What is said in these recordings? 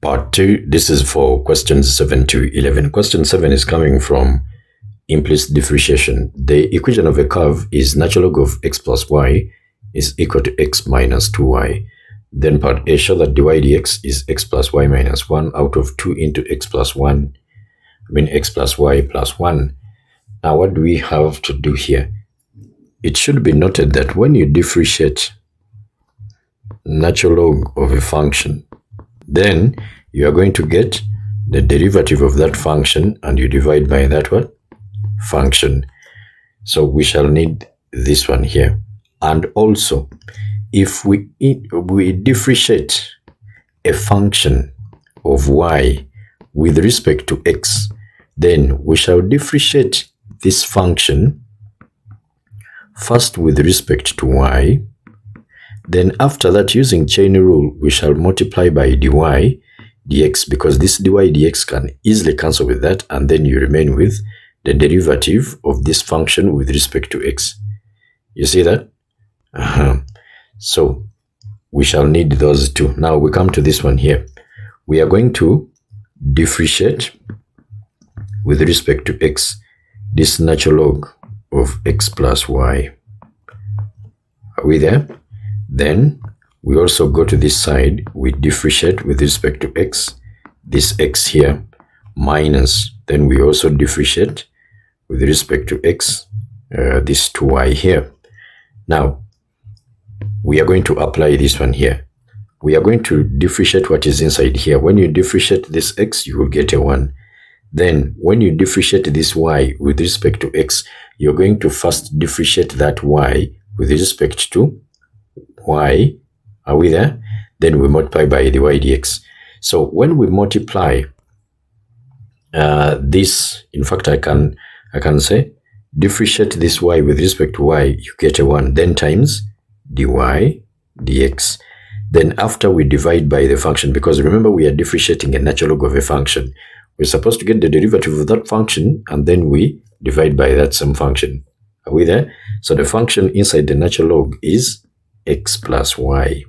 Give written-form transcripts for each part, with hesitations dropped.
Part 2, this is for questions 7 to 11. Question 7 is coming from implicit differentiation. The equation of a curve is natural log of x plus y is equal to x minus 2y. Then part A, show that dy dx is x plus y minus 1 out of 2 into x plus 1, x plus y plus 1. Now what do we have to do here? It should be noted that when you differentiate natural log of a function, then you are going to get the derivative of that function and you divide by that what? Function. So we shall need this one here. And also, if we differentiate a function of y with respect to x, then we shall differentiate this function first with respect to y. Then after that, using chain rule, we shall multiply by dy dx, because this dy dx can easily cancel with that, and then you remain with the derivative of this function with respect to x. You see that? So we shall need those two. Now we come to this one here. We are going to differentiate with respect to x this natural log of x plus y. Are we there? Then we also go to this side, we differentiate with respect to x, this x here, minus, then we also differentiate with respect to x, this 2y here. Now, we are going to apply this one here. We are going to differentiate what is inside here. When you differentiate this x, you will get a 1. Then, when you differentiate this y with respect to x, you're going to first differentiate that y with respect to y. Are we there? Then we multiply by the y dx. So when we multiply this, in fact, I can say differentiate this y with respect to y, you get a 1, then times dy dx. Then after we divide by the function, because remember we are differentiating a natural log of a function, we're supposed to get the derivative of that function and then we divide by that same function. Are we there? So the function inside the natural log is x plus y.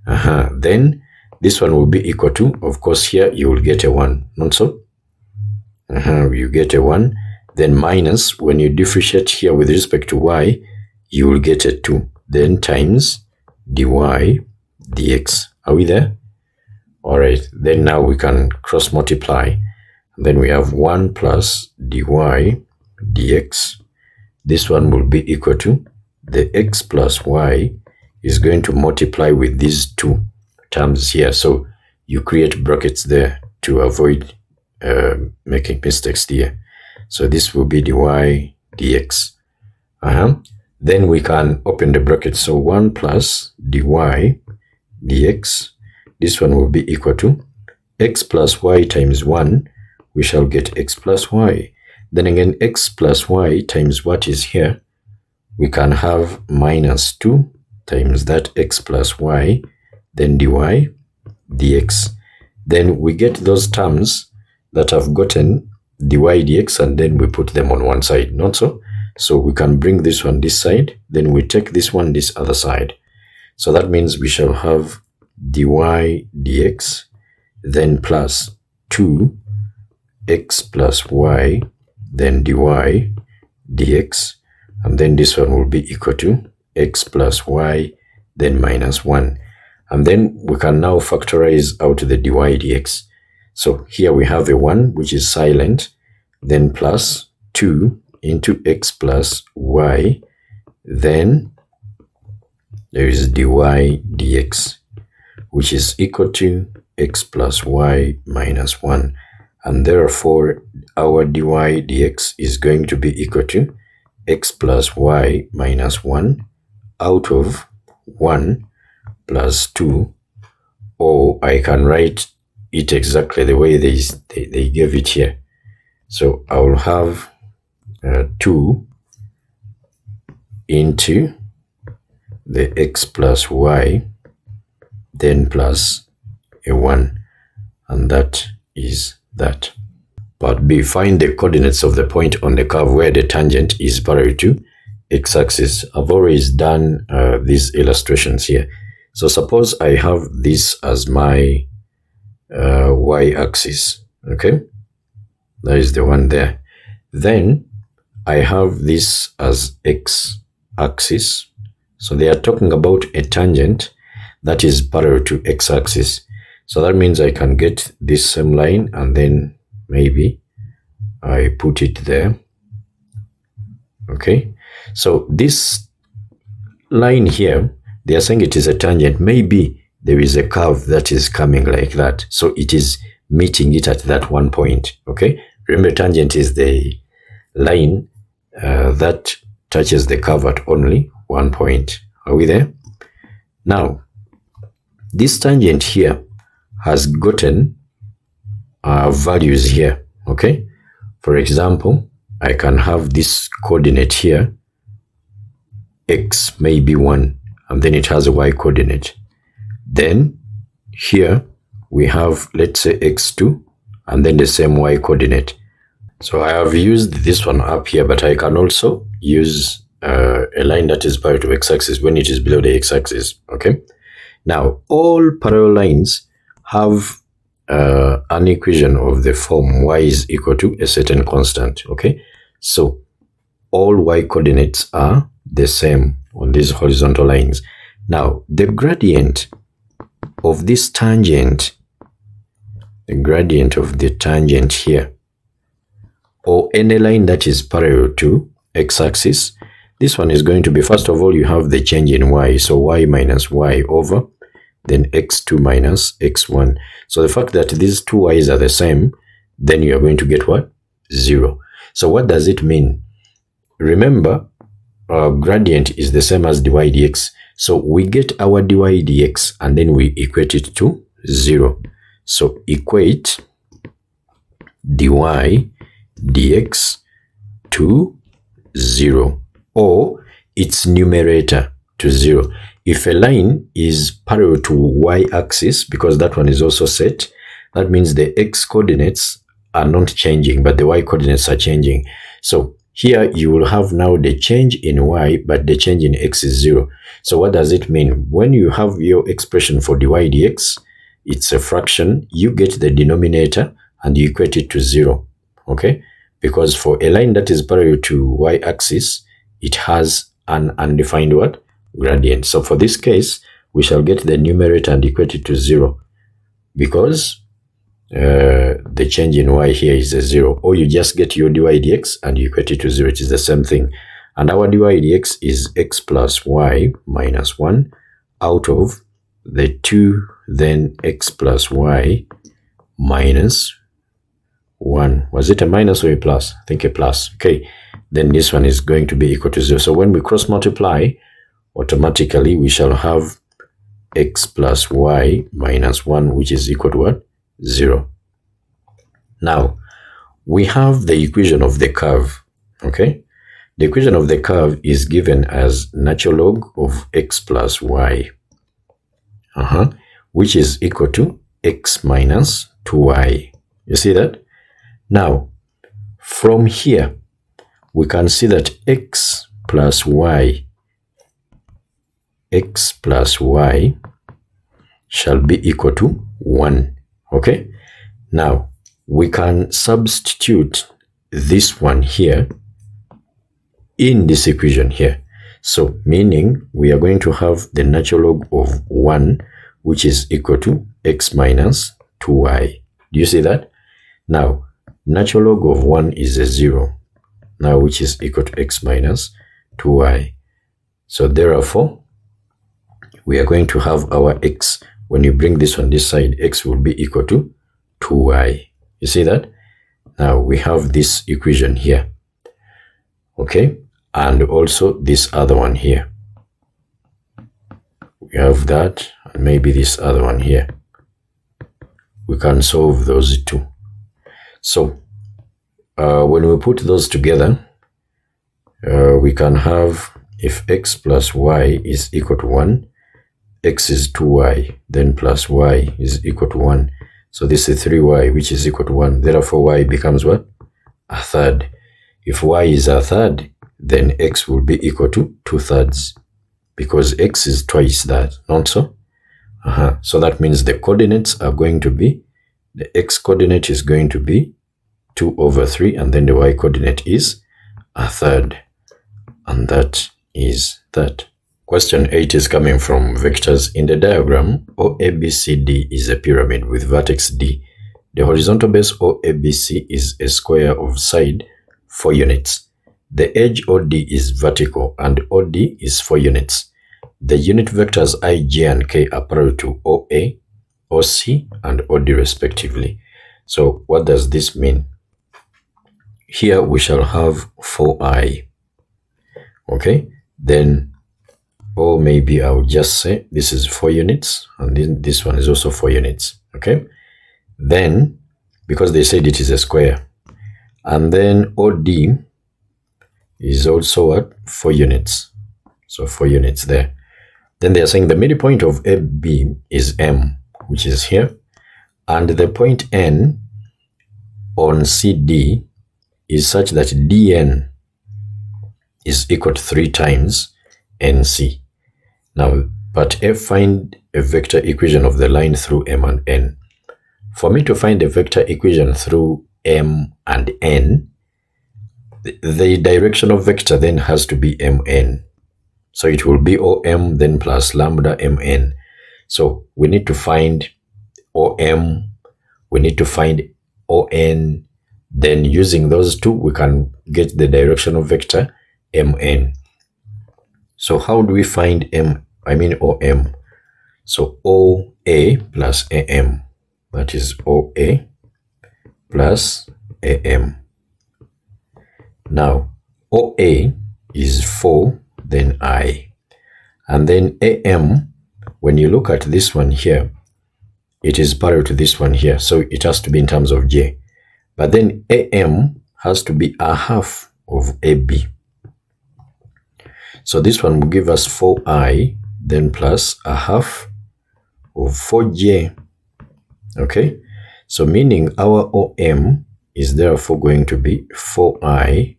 Then this one will be equal to, of course here you will get a 1, not so? You get a 1, then minus, when you differentiate here with respect to y, you will get a 2, then times dy dx. Are we there? Alright, then now we can cross multiply. Then we have 1 plus dy dx. This one will be equal to the x plus y is going to multiply with these two terms here. So you create brackets there to avoid making mistakes here. So this will be dy dx. Then we can open the bracket. So 1 plus dy dx. This one will be equal to x plus y times 1. We shall get x plus y. Then again, x plus y times what is here, we can have minus 2 times that x plus y, then dy dx. Then we get those terms that have gotten dy dx and then we put them on one side, not so? So we can bring this one this side, then we take this one this other side. So that means we shall have dy dx, then plus 2x plus y, then dy dx, and then this one will be equal to x plus y, then minus 1. And then we can now factorize out the dy dx. So here we have a 1 which is silent, then plus 2 into x plus y, then there is dy dx, which is equal to x plus y minus 1. And therefore, our dy dx is going to be equal to x plus y minus 1 out of 1 plus 2. Or I can write it exactly the way they gave it here. So I will have 2 into the x plus y, then plus a 1, and that is that. Part B, find the coordinates of the point on the curve where the tangent is parallel to x-axis. I've always done these illustrations here. So suppose I have this as my y-axis. Okay, that is the one there. Then I have this as x-axis. So they are talking about a tangent that is parallel to x-axis. So that means I can get this same line and then maybe I put it there. Okay, so this line here, they are saying it is a tangent. Maybe there is a curve that is coming like that. So it is meeting it at that one point. Okay, remember tangent is the line that touches the curve at only one point. Are we there? Now, this tangent here has gotten values here. Okay, for example, I can have this coordinate here, x may be 1, and then it has a y coordinate. Then here we have, let's say, x2, and then the same y coordinate. So I have used this one up here, but I can also use a line that is parallel to x-axis when it is below the x-axis. Okay. Now, all parallel lines have an equation of the form y is equal to a certain constant. Okay, so all y coordinates are the same on these horizontal lines. Now, the gradient of this tangent, the gradient of the tangent here, or any line that is parallel to x-axis, this one is going to be, first of all, you have the change in y, so y minus y over then x2 minus x1. So the fact that these two y's are the same, then you are going to get what? 0. So what does it mean? Remember, our gradient is the same as dy dx. So we get our dy dx and then we equate it to 0. So equate dy dx to 0, or its numerator to 0. If a line is parallel to y-axis, because that one is also set, that means the x-coordinates are not changing, but the y-coordinates are changing. So here you will have now the change in y, but the change in x is 0. So what does it mean? When you have your expression for dy dx, it's a fraction, you get the denominator and you equate it to 0. Okay? Because for a line that is parallel to y-axis, it has an undefined what? Gradient. So for this case, we shall get the numerator and equate it to 0, because the change in y here is a 0. Or you just get your dy dx and you equate it to 0. It is the same thing. And our dy dx is x plus y minus 1 out of the 2, then x plus y minus 1. Was it a minus or a plus? I think a plus. Okay. Then this one is going to be equal to 0. So when we cross multiply, automatically we shall have x plus y minus 1, which is equal to what? 0. Now, we have the equation of the curve. Okay? The equation of the curve is given as natural log of x plus y, which is equal to x minus 2y. You see that? Now, from here, we can see that x plus y shall be equal to 1. Okay? Now, we can substitute this one here in this equation here. So, meaning we are going to have the natural log of 1, which is equal to x minus 2y. Do you see that? Now, natural log of 1 is a 0. Now, which is equal to x minus 2y. So, therefore, we are going to have our x. When you bring this on this side, x will be equal to 2y. You see that? Now, we have this equation here. Okay? And also this other one here. We have that, and maybe this other one here. We can solve those two. So, when we put those together, we can have, if x plus y is equal to 1, x is 2y, then plus y is equal to 1. So this is 3y, which is equal to 1. Therefore, y becomes what? A third. If y is a third, then x will be equal to 2/3, because x is twice that, not so? So that means the coordinates are going to be The x coordinate is going to be 2 over 3, and then the y coordinate is a third. And that is that. Question 8 is coming from vectors. In the diagram, OABCD is a pyramid with vertex D. The horizontal base OABC is a square of side 4 units. The edge OD is vertical and OD is 4 units. The unit vectors I, J, and K are parallel to OA, OC, and OD respectively. So what does this mean? Here we shall have 4I. Okay, then, or maybe I'll just say this is 4 units, and then this one is also 4 units. Okay, then, because they said it is a square, and then OD is also what? 4 units. So 4 units there. Then they are saying the midpoint of AB is M, which is here, and the point N on CD is such that DN is equal to 3 times NC. Now, part F, find a vector equation of the line through M and N. For me to find a vector equation through M and N, the directional vector then has to be Mn. So it will be OM then plus lambda Mn. So we need to find OM, we need to find ON, then using those two we can get the directional vector Mn. So how do we find OM? So OA plus AM, that is OA plus AM. Now OA is 4, then I, and then AM, when you look at this one here, it is parallel to this one here, so it has to be in terms of J. But then AM has to be a half of AB. So this one will give us 4I, then plus a half of 4J. Okay, so meaning our OM is therefore going to be 4I,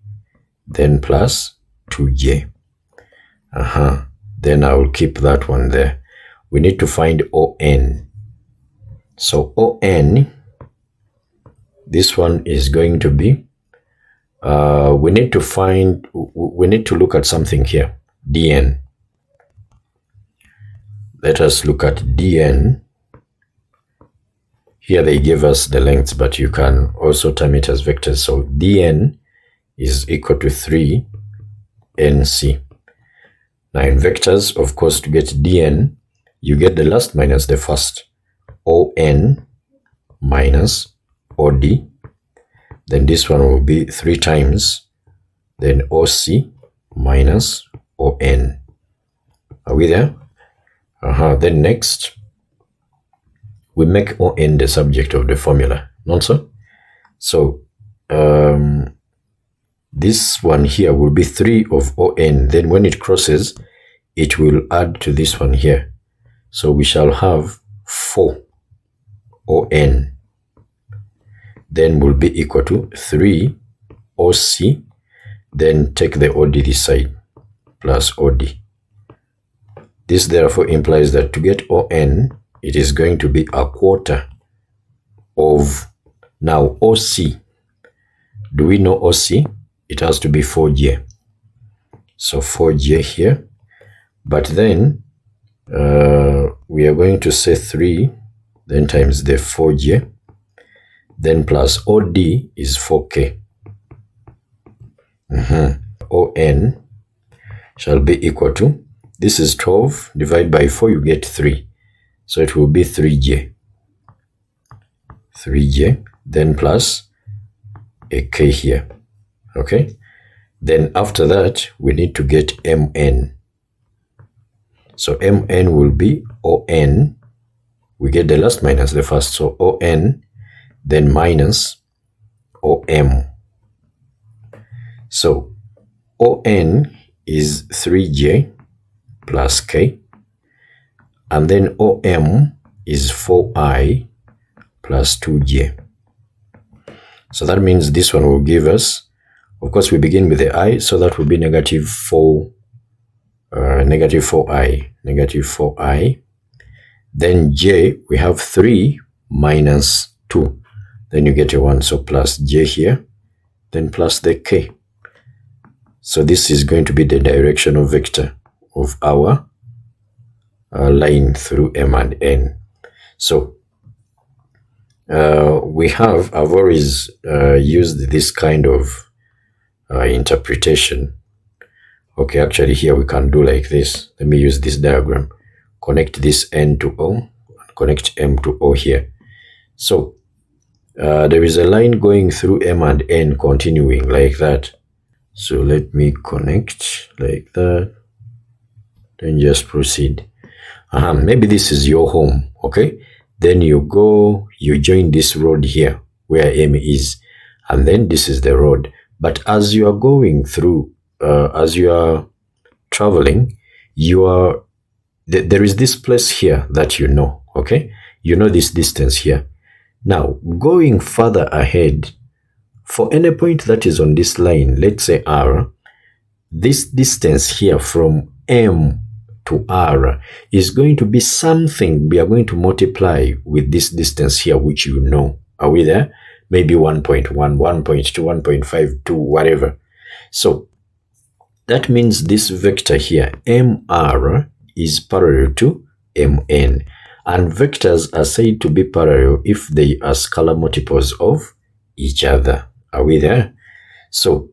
then plus 2J. Then I will keep that one there. We need to find ON. So ON, this one is going to be, we need to look at something here, DN. Let us look at DN. Here they give us the lengths, but you can also term it as vectors. So DN is equal to 3 NC. Now in vectors, of course, to get DN, you get the last minus the first. ON minus OD. Then this one will be 3 times, then OC minus ON. Are we there? Then next, we make ON the subject of the formula, not so? So this one here will be 3 of ON. Then when it crosses, it will add to this one here. So we shall have 4 ON. Then will be equal to 3 OC. Then take the OD this side, plus OD. This therefore implies that to get ON, it is going to be a quarter of, now OC. Do we know OC? It has to be 4J. So 4J here. But then we are going to say 3, then times the 4J. Then plus OD is 4K. ON shall be equal to, this is 12, divide by 4, you get 3. So it will be 3J. 3J, then plus a K here. Okay? Then after that, we need to get MN. So MN will be ON. We get the last minus the first. So ON, then minus OM. So ON is 3J plus K, and then OM is 4I plus 2J. So that means this one will give us, of course we begin with the I, so that will be negative 4I. Then J, we have 3 minus 2. Then you get a 1. So plus j here, then plus the k. So this is going to be the directional vector of our line through M and N. So I've always used this kind of interpretation. Okay, actually here we can do like this. Let me use this diagram. Connect this N to O, connect M to O here. So there is a line going through M and N continuing like that. So let me connect like that. Then just proceed. Maybe this is your home, okay? Then you join this road here where M is, and then this is the road. But as you are going through, as you are traveling, there is this place here that you know, okay? You know this distance here. Now, going further ahead, for any point that is on this line, let's say R, this distance here from M to R is going to be something we are going to multiply with this distance here, which you know. Are we there? Maybe 1.1, 1.2, 1.5, 2, whatever. So that means this vector here, MR, is parallel to MN. And vectors are said to be parallel if they are scalar multiples of each other. Are we there? So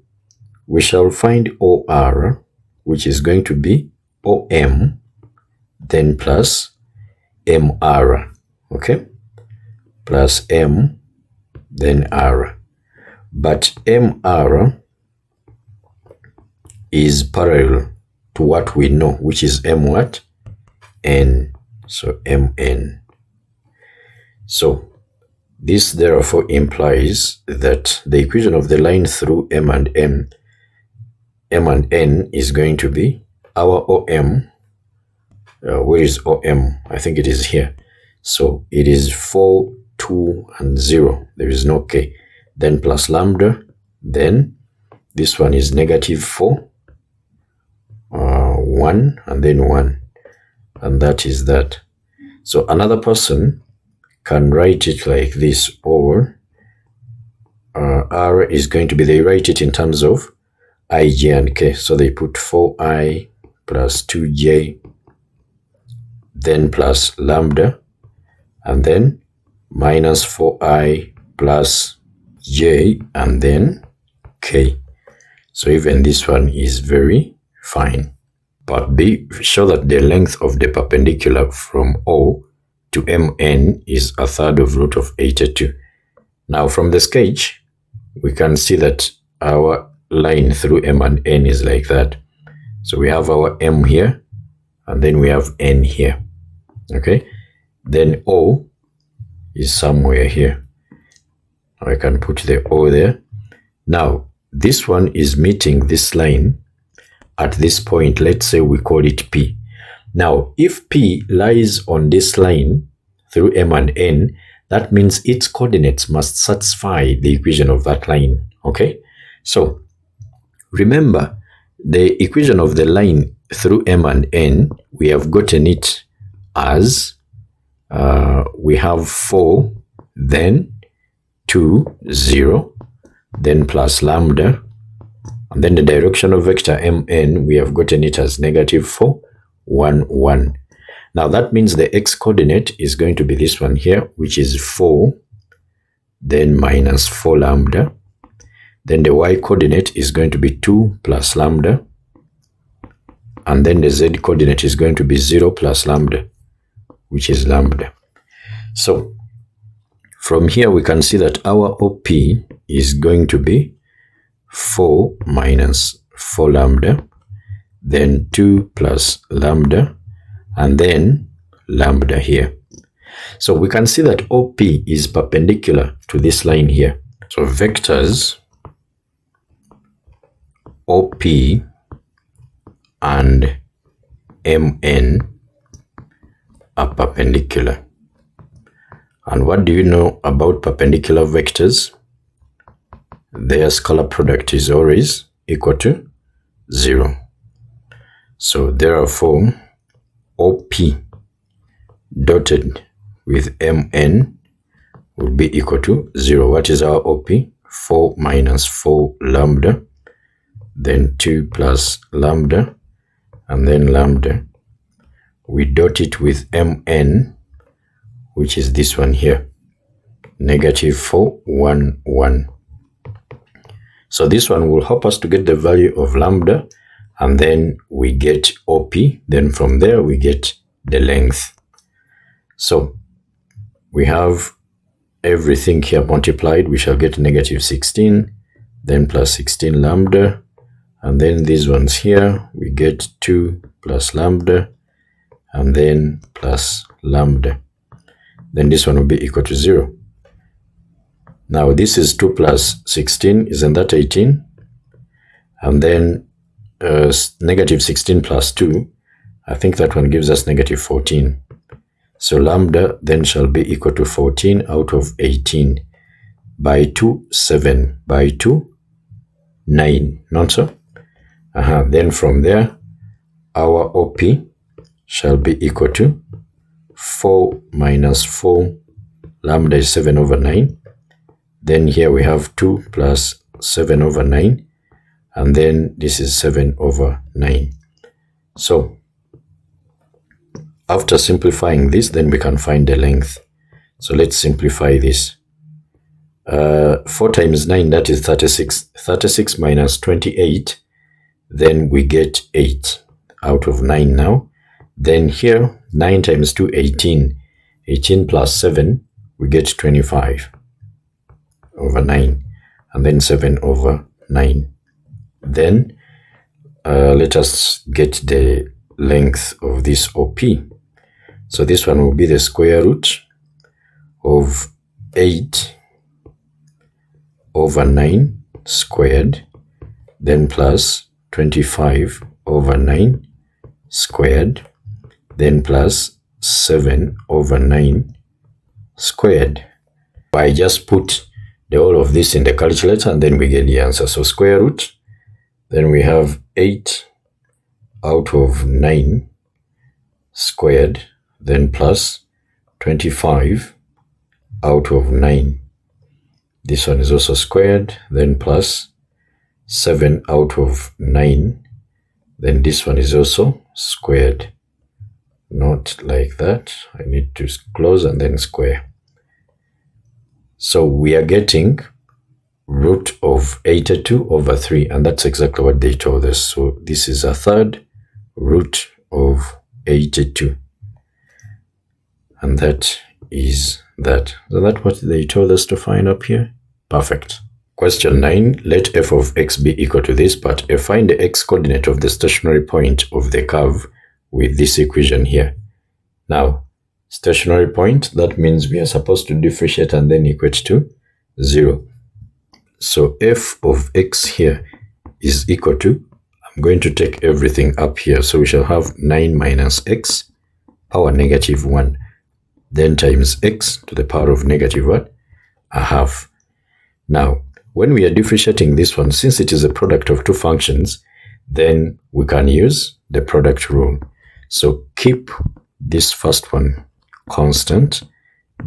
we shall find OR, which is going to be OM, then plus MR, okay? Plus M, then R. But MR is parallel to what we know, which is M what? N. So MN. So this therefore implies that the equation of the line through M and N is going to be our OM. Where is OM? I think it is here. So it is 4, 2, and 0. There is no K. Then plus lambda. Then this one is negative 4, 1, and then 1. And that is that. So another person can write it like this, or R is going to be, they write it in terms of I, J, and K. So they put 4I plus 2J, then plus lambda, and then minus 4I plus J, and then K. So even this one is very fine. But be sure that the length of the perpendicular from O to MN is 1/3 of root of 82. Now from the sketch, we can see that our line through M and N is like that. So we have our M here, and then we have N here, okay? Then O is somewhere here. I can put the O there. Now, this one is meeting this line at this point. Let's say we call it P. Now, if P lies on this line through M and N, that means its coordinates must satisfy the equation of that line, okay? So, remember, the equation of the line through M and N, we have gotten it as we have 4, then 2, 0, then plus lambda, and then the directional vector Mn, we have gotten it as negative 4, 1, 1. Now that means the x-coordinate is going to be this one here, which is 4, then minus 4 lambda. Then the y-coordinate is going to be 2 plus lambda. And then the z-coordinate is going to be 0 plus lambda, which is lambda. So from here we can see that our OP is going to be 4 minus 4 lambda, then 2 plus lambda, and then lambda here. So we can see that OP is perpendicular to this line here. So vectors OP and MN are perpendicular. And what do you know about perpendicular vectors? Their scalar product is always equal to 0. So therefore, OP dotted with MN will be equal to 0. What is our OP? 4 minus 4 lambda, then 2 plus lambda, and then lambda. We dot it with mn, which is this one here, negative 4, 1, 1. So this one will help us to get the value of lambda, and then we get OP. Then from there, we get the length. So we have everything here multiplied. We shall get negative 16, then plus 16 lambda, and then these ones here, we get 2 plus lambda, and then plus lambda. Then this one will be equal to 0. Now this is 2 plus 16, isn't that 18? And then negative 16 plus 2, I think that one gives us negative 14. So lambda then shall be equal to 14 out of 18. By 2, 7. By 2, 9. Not so? Then from there, our OP shall be equal to 4 minus 4. Lambda is 7 over 9. Then here we have 2 plus 7 over 9. And then this is 7 over 9. So after simplifying this, then we can find the length. So let's simplify this. 4 times 9, that is 36. 36 minus 28, then we get 8 out of 9 now. Then here, 9 times 2, 18. 18 plus 7, we get 25 over 9. And then 7 over 9. Then let us get the length of this OP. So this one will be the square root of 8 over 9 squared, then plus 25 over 9 squared, then plus 7 over 9 squared. I just put the whole of this in the calculator and then we get the answer. So square root, then we have 8 out of 9 squared, then plus 25 out of 9. This one is also squared, then plus 7 out of 9. Then this one is also squared. Not like that. I need to close and then square. So we are getting root of 82 over 3, and that's exactly what they told us. So this is a third root of 82. And that is that. So that's what they told us to find up here. Perfect. Question 9. Let f of x be equal to this, but find the x coordinate of the stationary point of the curve with this equation here. Now, stationary point, that means we are supposed to differentiate and then equate to 0. So f of x here is equal to, I'm going to take everything up here. So we shall have 9 minus x power negative 1. Then times x to the power of negative what? A half. Now, when we are differentiating this one, since it is a product of two functions, then we can use the product rule. So keep this first one constant,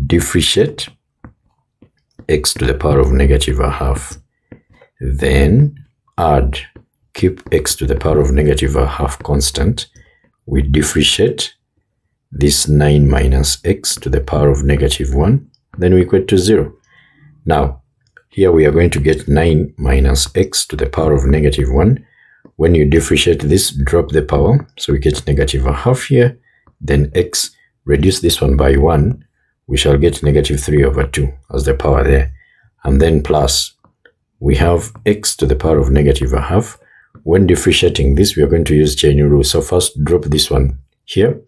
differentiate x to the power of negative a half. Then add, keep x to the power of negative a half constant. We differentiate this 9 minus x to the power of negative 1. Then we equate to 0. Now, here we are going to get 9 minus x to the power of negative 1. When you differentiate this, drop the power. So we get negative a half here. Then x, reduce this one by 1. We shall get negative 3 over 2 as the power there. And then plus, we have x to the power of negative a half. When differentiating this, we are going to use chain rule. So first, drop this one here.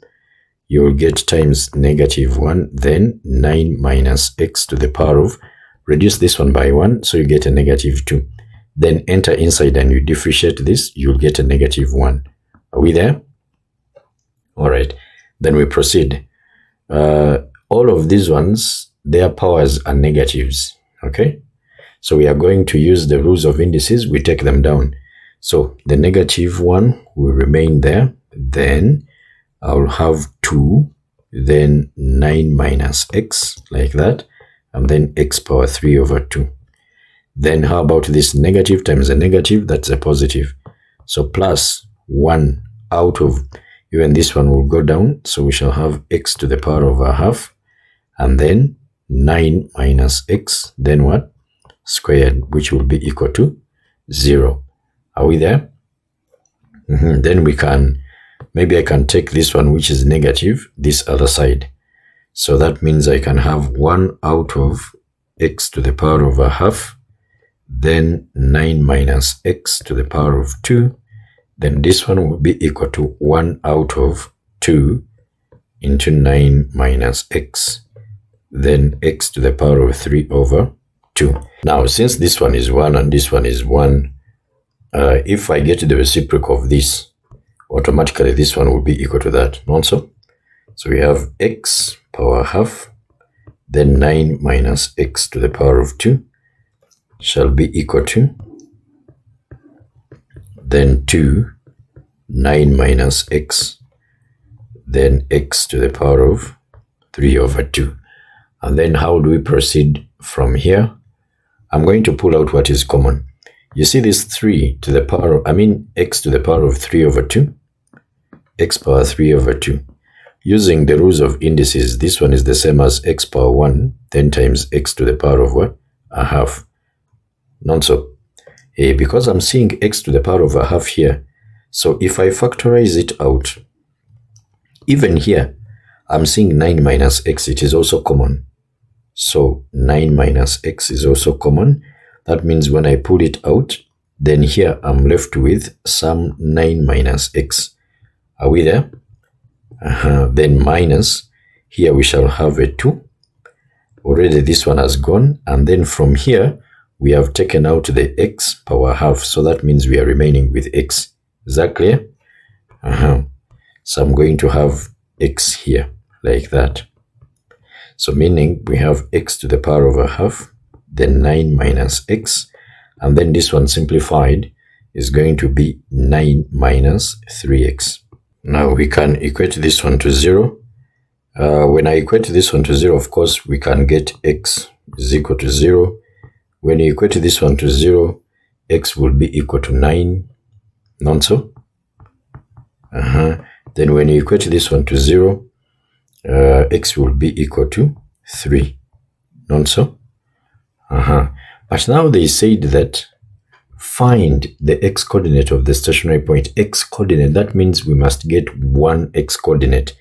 You will get times negative 1. Then 9 minus x to the power of, reduce this one by 1, so you get a negative 2. Then enter inside and you differentiate this, you'll get a negative 1. Are we there? All right. Then we proceed. All of these ones, their powers are negatives. Okay? So we are going to use the rules of indices. We take them down. So the negative 1 will remain there. Then I'll have 2. Then 9 minus x, like that. and then x power 3 over 2. Then how about this negative times a negative? That's a positive. So plus 1 out of, even this one will go down. So we shall have x to the power of a half, and then 9 minus x, then what? Squared, which will be equal to 0. Are we there? Then we can, maybe I can take this one, which is negative, this other side. So that means I can have 1 out of x to the power of a half, then 9 minus x to the power of 2. Then this one will be equal to 1 out of 2 into 9 minus x, then x to the power of 3 over 2. Now, since this one is 1 and this one is 1, if I get the reciprocal of this, automatically this one will be equal to that, not so? So we have x power half, then 9 minus x to the power of 2 shall be equal to, then 2, 9 minus x, then x to the power of 3 over 2. And then how do we proceed from here? I'm going to pull out what is common. You see this 3 to the power of, x to the power of 3 over 2, x power 3 over 2. Using the rules of indices, this one is the same as x power 1, then times x to the power of what? A half. Not so. Because I'm seeing x to the power of a half here, so if I factorize it out, even here, I'm seeing 9 minus x, it is also common. So 9 minus x is also common. That means when I pull it out, then here I'm left with some 9 minus x. Are we there? Then minus, here we shall have a 2. Already this one has gone, and then from here, we have taken out the x power half, so that means we are remaining with x. Is that clear? So I'm going to have x here, like that. So meaning we have x to the power of a half, then 9 minus x, and then this one simplified is going to be 9 minus 3x. Now we can equate this one to 0. When I equate this one to 0, of course, we can get x is equal to 0. When you equate this one to 0, x will be equal to 9, not so? Then when you equate this one to 0, x will be equal to 3, not so? But now they said that find the x coordinate of the stationary point. X coordinate, that means we must get one x coordinate.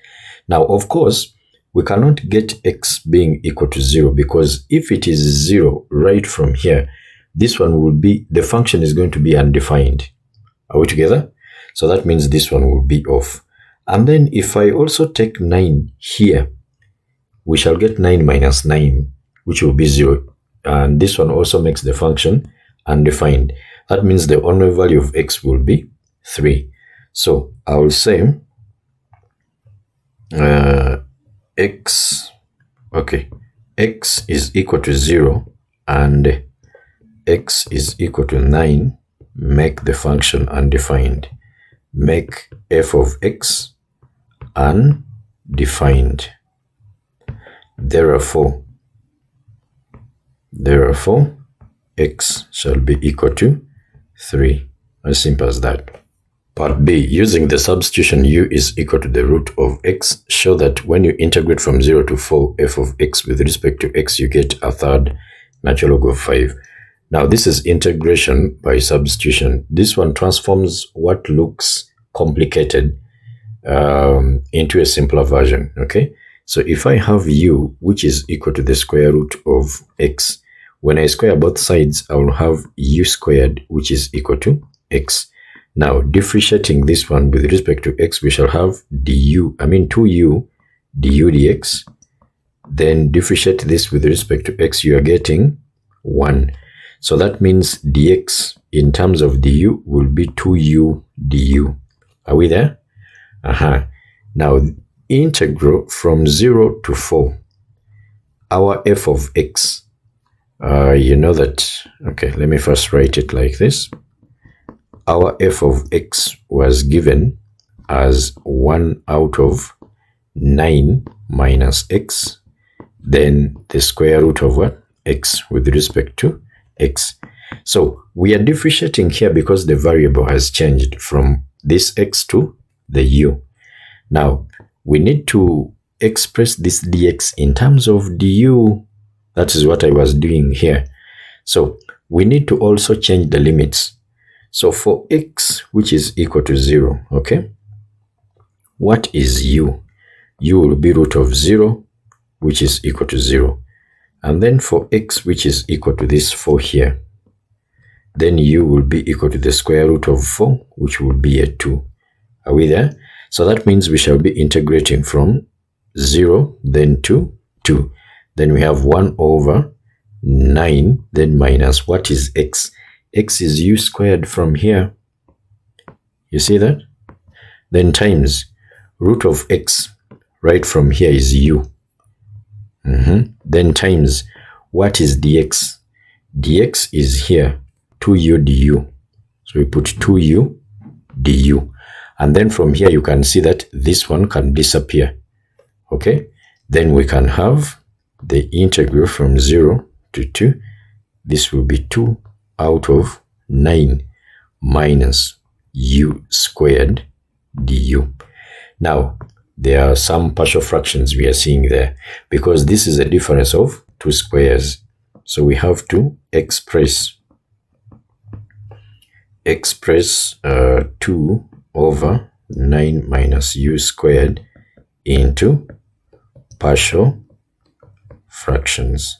Now, of course, we cannot get x being equal to 0, because if it is 0 right from here, this one will be, the function is going to be undefined. Are we together? So that means this one will be off. And then if I also take 9 here, we shall get 9 minus 9, which will be 0. And this one also makes the function undefined. That means the only value of x will be 3. So I will say x is equal to 0 and x is equal to 9, make the function undefined. Make f of x undefined. Therefore, x shall be equal to 3. As simple as that. Part B, using the substitution u is equal to the root of x, show that when you integrate from 0 to 4 f of x with respect to x, you get a third natural log of 5. Now this is integration by substitution. This one transforms what looks complicated into a simpler version, okay? So if I have u, which is equal to the square root of x, when I square both sides, I will have u squared, which is equal to x. Now, differentiating this one with respect to x, we shall have 2u du dx. Then differentiate this with respect to x, you are getting 1. So that means dx in terms of du will be 2u du. Are we there? Now, integral from 0 to 4, our f of x, you know that, okay, let me first write it like this. Our f of x was given as 1 out of 9 minus x then the square root of what? X with respect to x. So we are differentiating here because the variable has changed from this x to the u. Now, we need to express this dx in terms of du. That is what I was doing here. So we need to also change the limits. So for x, which is equal to 0, okay? What is u? U will be root of 0, which is equal to 0. And then for x, which is equal to this 4 here, then u will be equal to the square root of 4, which will be a 2. Are we there? So that means we shall be integrating from 0, then to 2. Then we have 1 over 9, then minus what is x? X is u squared from here. You see that? Then times root of x right from here is u. Then times what is dx? Dx is here, 2u du. So we put 2u du. And then from here you can see that this one can disappear. Okay? Then we can have the integral from 0 to 2. This will be 2 out of 9 minus u squared du. Now, there are some partial fractions we are seeing there because this is a difference of 2 squares. So we have to express 2 over 9 minus u squared into partial fractions.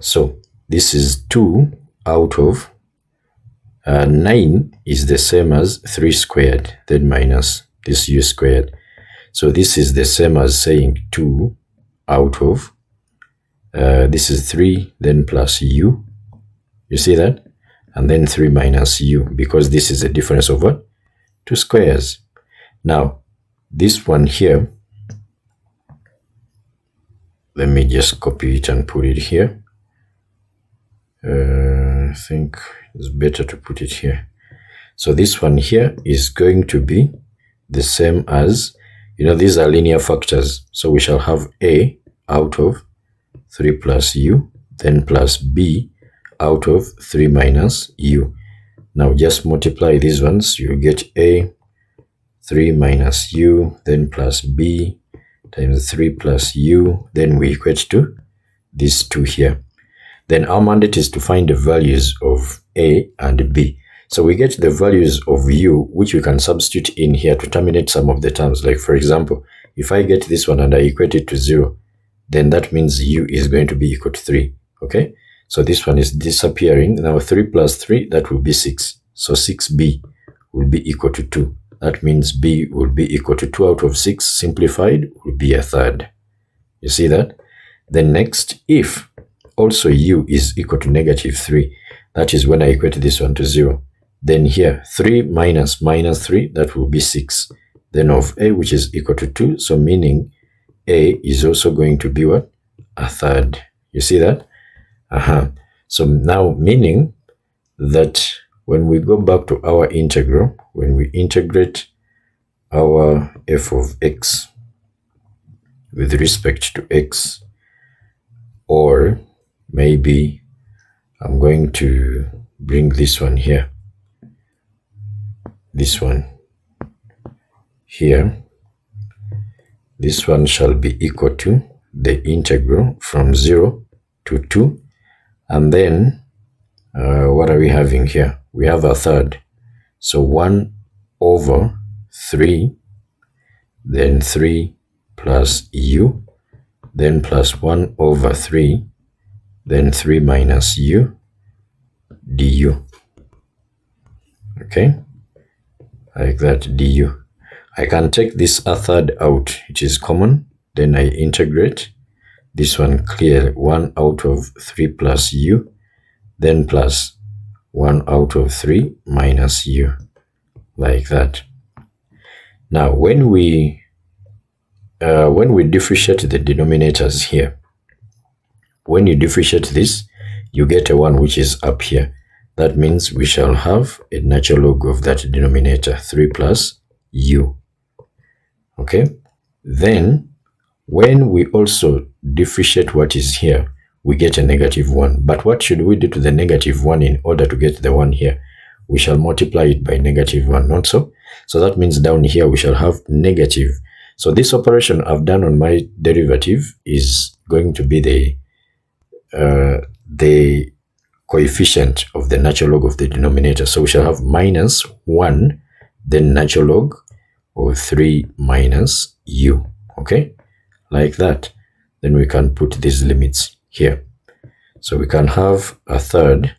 So this is 2 out of 9 is the same as 3 squared, then minus this u squared. So this is the same as saying 2 out of, this is 3, then plus u. You see that? And then 3 minus u, because this is a difference of what? 2 squares. Now, this one here, let me just copy it and put it here. I think it's better to put it here. So this one here is going to be the same as, these are linear factors. So we shall have a out of 3 plus u, then plus b out of 3 minus u. Now just multiply these ones, you get a 3 minus u, then plus b times 3 plus u, then we equate to these two here. Then our mandate is to find the values of a and b. So we get the values of u, which we can substitute in here to terminate some of the terms. Like for example, if I get this one and I equate it to 0, then that means u is going to be equal to 3. Okay? So this one is disappearing. Now 3 plus 3, that will be 6. So 6b will be equal to 2. That means b will be equal to 2 out of 6 simplified will be a third. You see that? Then next, if also u is equal to negative 3, that is when I equate this one to 0. Then here, 3 minus 3, that will be 6. Then of a, which is equal to 2, so meaning a is also going to be what? A third. You see that? So now meaning that when we go back to our integral, when we integrate our f of x with respect to x, or maybe I'm going to bring this one here, this one here, this one shall be equal to the integral from 0 to 2, and then what are we having here? We have a third, so 1 over 3, then 3 plus u, then plus 1 over 3, then 3 minus u du. Okay, like that, du. I can take this a third out, it is common, then I integrate this one clear, 1 out of 3 plus u, then plus 1 out of 3 minus u, like that. Now when we differentiate the denominators here, when you differentiate this, you get a 1 which is up here. That means we shall have a natural log of that denominator, 3 plus u. Okay, then when we also differentiate what is here, we get a -1. But what should we do to the -1 in order to get the 1 here? We shall multiply it by -1, not so? So that means down here we shall have negative. So this operation I've done on my derivative is going to be the coefficient of the natural log of the denominator. So we shall have -1, then natural log of 3 minus u. Okay, like that. Then we can put these limits here. So we can have a third,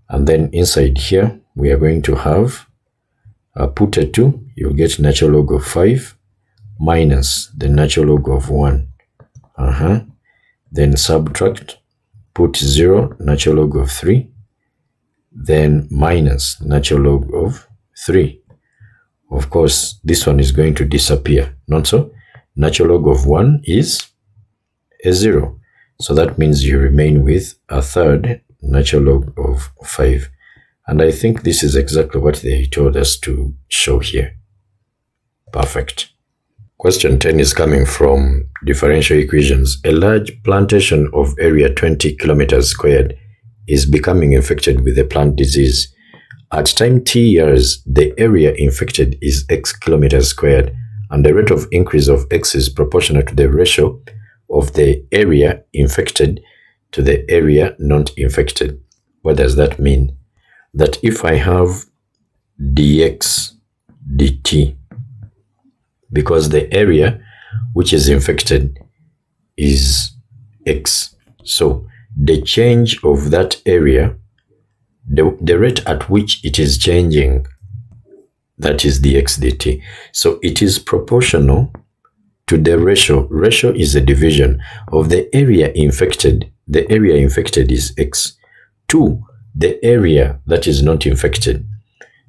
and then inside here we are going to have put a 2, you'll get natural log of 5 minus the natural log of 1. Then subtract, put 0, natural log of 3, then minus natural log of 3. Of course, this one is going to disappear, not so? Natural log of 1 is a 0. So that means you remain with a third natural log of 5. And I think this is exactly what they told us to show here. Perfect. Question 10 is coming from differential equations. A large plantation of area 20 kilometers squared is becoming infected with a plant disease. At time t years, the area infected is x kilometers squared, and the rate of increase of x is proportional to the ratio of the area infected to the area not infected. What does that mean? That if I have dx dt, because the area which is infected is x, so the change of that area, the rate at which it is changing, that is dx dt. So it is proportional to the ratio. Ratio is a division of the area infected. The area infected is x to the area that is not infected.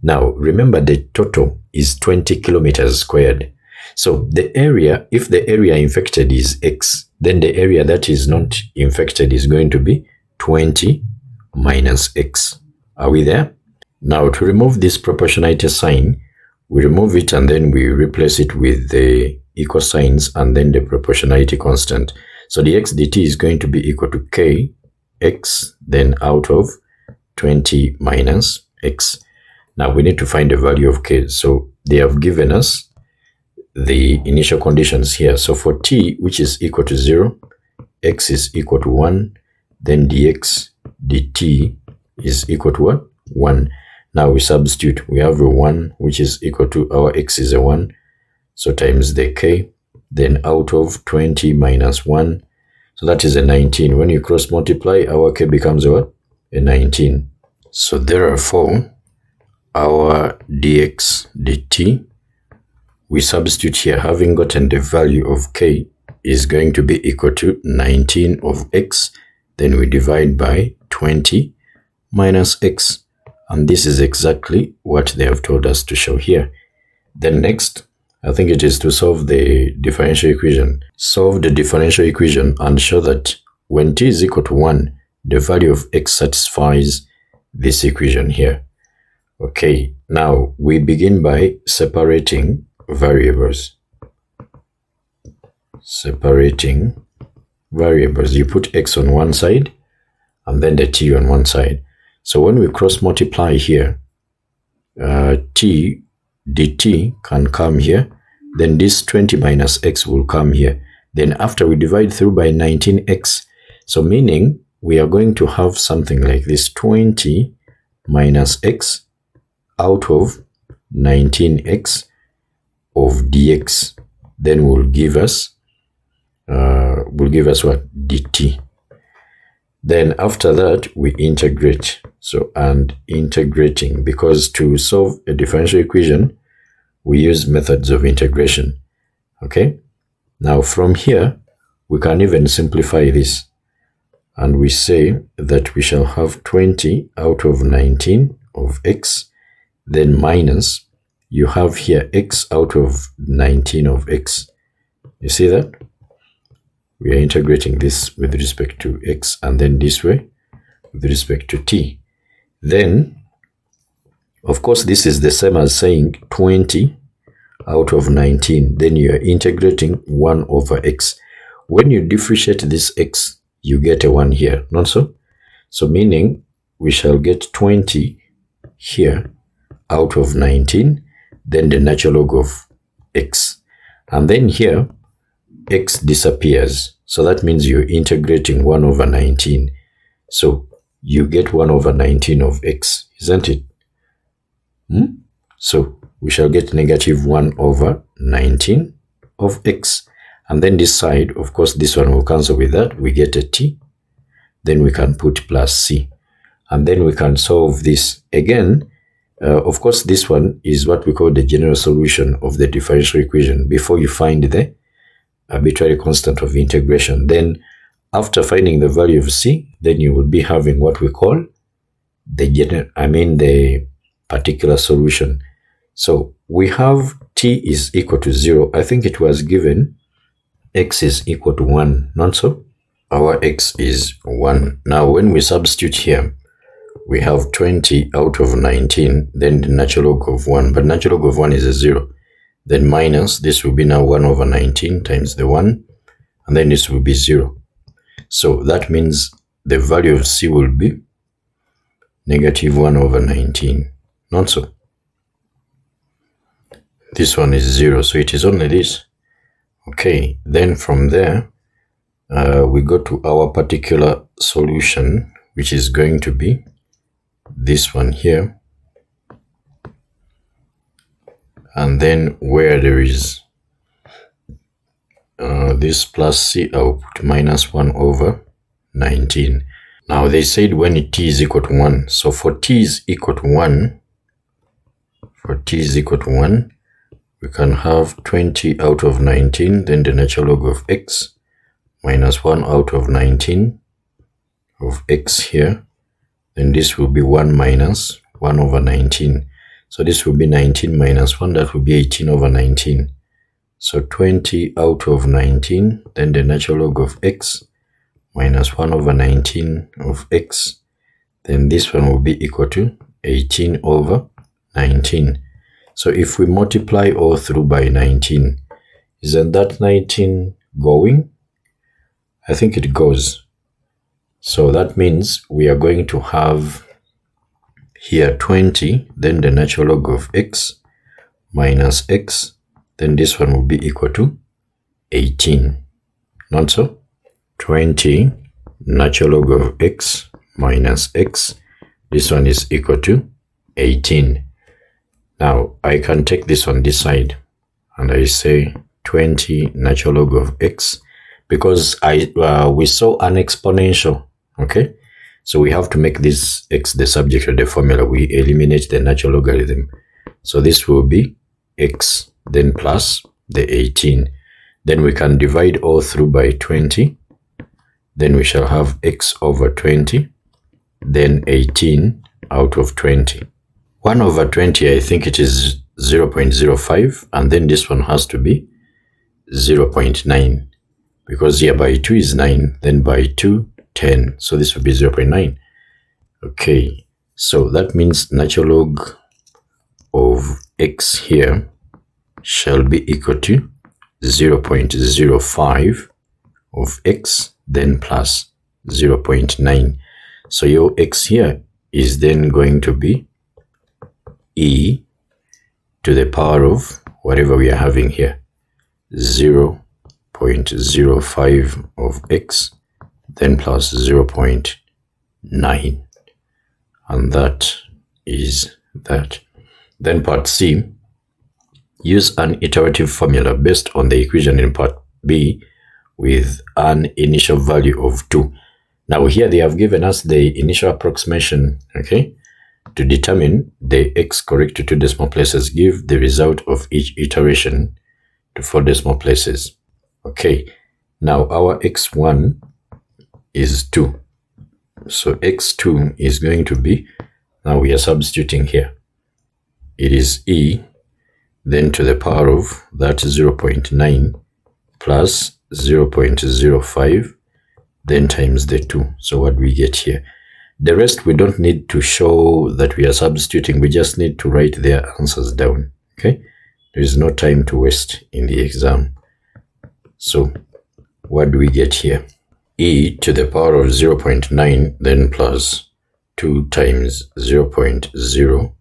Now remember, the total is 20 kilometers squared. So the area, if the area infected is x, then the area that is not infected is going to be 20 minus x. Are we there? Now to remove this proportionality sign, we remove it and then we replace it with the equal signs and then the proportionality constant. So the x dt is going to be equal to k x, then out of 20 minus x. Now we need to find the value of k. So they have given us the initial conditions here. So for t, which is equal to 0, x is equal to 1, then dx dt is equal to what? 1. Now we substitute. We have a 1, which is equal to, our x is a 1, so times the k, then out of 20 minus 1, so that is a 19. When you cross multiply, our k becomes a what? A 19. So therefore, our dx dt, we substitute here, having gotten the value of k is going to be equal to 19 of x, then we divide by 20 minus x, and this is exactly what they have told us to show here. Then next, I think it is to solve the differential equation. Solve the differential equation and show that when t is equal to 1, the value of x satisfies this equation here. Okay, now we begin by separating variables. Separating variables. You put x on one side and then the t on one side. So when we cross multiply here, t dt can come here, then this 20 minus x will come here. Then after we divide through by 19x, so meaning we are going to have something like this, 20 minus x out of 19x of dx, then will give us what? dt. Then after that we integrate. So, and integrating, because to solve a differential equation we use methods of integration. Okay, now from here we can even simplify this, and we say that we shall have 20 out of 19 of x, then minus, you have here x out of 19 of x. You see that? We are integrating this with respect to x, and then this way with respect to t. Then, of course, this is the same as saying 20 out of 19, then you are integrating 1 over x. When you differentiate this x, you get a 1 here, not so? So meaning we shall get 20 here out of 19, then the natural log of x. And then here, x disappears. So that means you're integrating 1 over 19. So you get 1 over 19 of x, isn't it? So we shall get negative 1 over 19 of x. And then this side, of course, this one will cancel with that. We get a t. Then we can put plus c. And then we can solve this again. Of course, this one is what we call the general solution of the differential equation before you find the arbitrary constant of integration. Then after finding the value of c, then you will be having what we call the particular solution. So we have t is equal to 0. I think it was given x is equal to 1, not so? Our x is 1. Now when we substitute here, we have 20 out of 19, then the natural log of 1, but natural log of 1 is a 0. Then minus, this will be now 1 over 19 times the 1, and then this will be 0. So that means the value of c will be negative 1 over 19, not so? This one is 0, so it is only this. Okay, then from there, we go to our particular solution, which is going to be this one here. And then where there is this plus c, I'll put minus 1 over 19. Now they said when t is equal to 1. So for t is equal to 1, we can have 20 out of 19, then the natural log of x, minus 1 out of 19 of x here. Then this will be 1 minus 1 over 19. So this will be 19 minus 1, that will be 18 over 19. So 20 out of 19, then the natural log of x, minus 1 over 19 of x. Then this one will be equal to 18 over 19. So if we multiply all through by 19, isn't that 19 going? I think it goes. So that means we are going to have here 20, then the natural log of x minus x, then this one will be equal to 18. Not so? 20 natural log of x minus x, this one is equal to 18. Now I can take this on this side and I say 20 natural log of x, because we saw an exponential. Okay, so we have to make this x the subject of the formula. We eliminate the natural logarithm. So this will be x, then plus the 18. Then we can divide all through by 20. Then we shall have x over 20, then 18 out of 20. 1 over 20, I think it is 0.05, and then this one has to be 0.9, because here by 2 is 9, then by 2, 10, so this will be 0.9. Okay, so that means natural log of x here shall be equal to 0.05 of x, then plus 0.9. So your x here is then going to be e to the power of whatever we are having here, 0.05 of x, then plus 0.9. And that is that. Then part C, use an iterative formula based on the equation in part B with an initial value of 2. Now here they have given us the initial approximation, okay, to determine the x correct to 2 decimal places. Give the result of each iteration to 4 decimal places. Okay, now our x1 is 2. So x2 is going to be, now we are substituting here, it is e, then to the power of that 0.9 plus 0.05, then times the 2. So what do we get here? The rest we don't need to show that we are substituting, we just need to write their answers down. Okay, There is no time to waste in the exam. So what do we get here? E to the power of 0.9 then plus 2 times 0.0.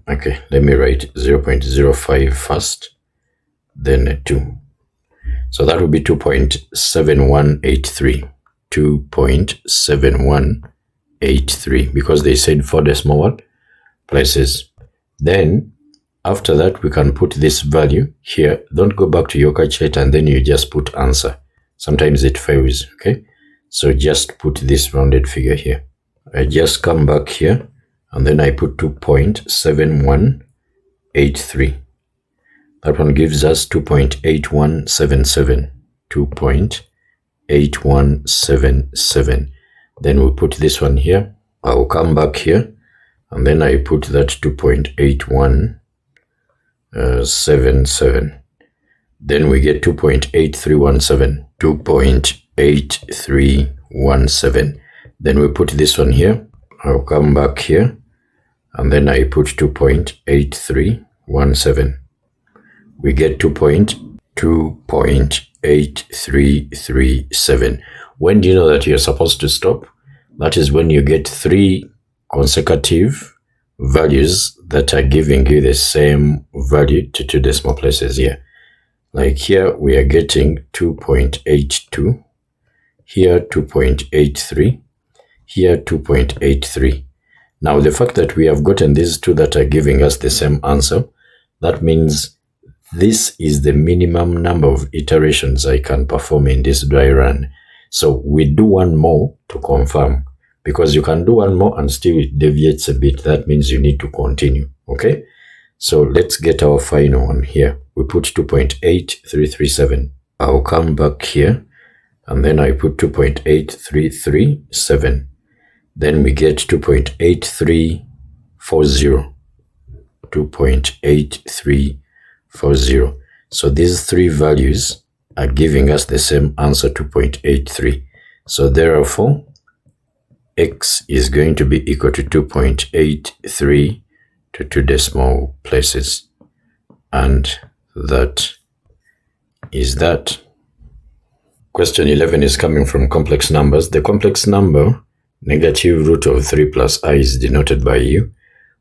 Okay, let me write 0.05 first, then 2. So that will be 2.7183. 2.7183 because they said 4 decimal places. Then after that, we can put this value here. Don't go back to your calculator and then you just put answer. Sometimes it fails, okay? So just put this rounded figure here. I just come back here and then I put 2.7183. That one gives us 2.8177. 2.8177. Then we put this one here. I'll come back here and then I put that 2.8177. Then we get 2.8317. 2.8317. Then we put this one here. I'll come back here and then I put 2.8317. We get 2.8337. When do you know that you're supposed to stop? That is when you get 3 consecutive values that are giving you the same value to 2 decimal places here. Like here, we are getting 2.82. Here, 2.83. Here, 2.83. Now, the fact that we have gotten these 2 that are giving us the same answer, that means this is the minimum number of iterations I can perform in this dry run. So we do one more to confirm, because you can do one more and still it deviates a bit. That means you need to continue. Okay. So let's get our final one here. We put 2.8337. I'll come back here and then I put 2.8337. Then we get 2.8340. 2.8340. So these 3 values are giving us the same answer, 2.83. So therefore, x is going to be equal to 2.83 to 2 decimal places. And that is that. Question 11 is coming from complex numbers. The complex number negative root of 3 plus I is denoted by u,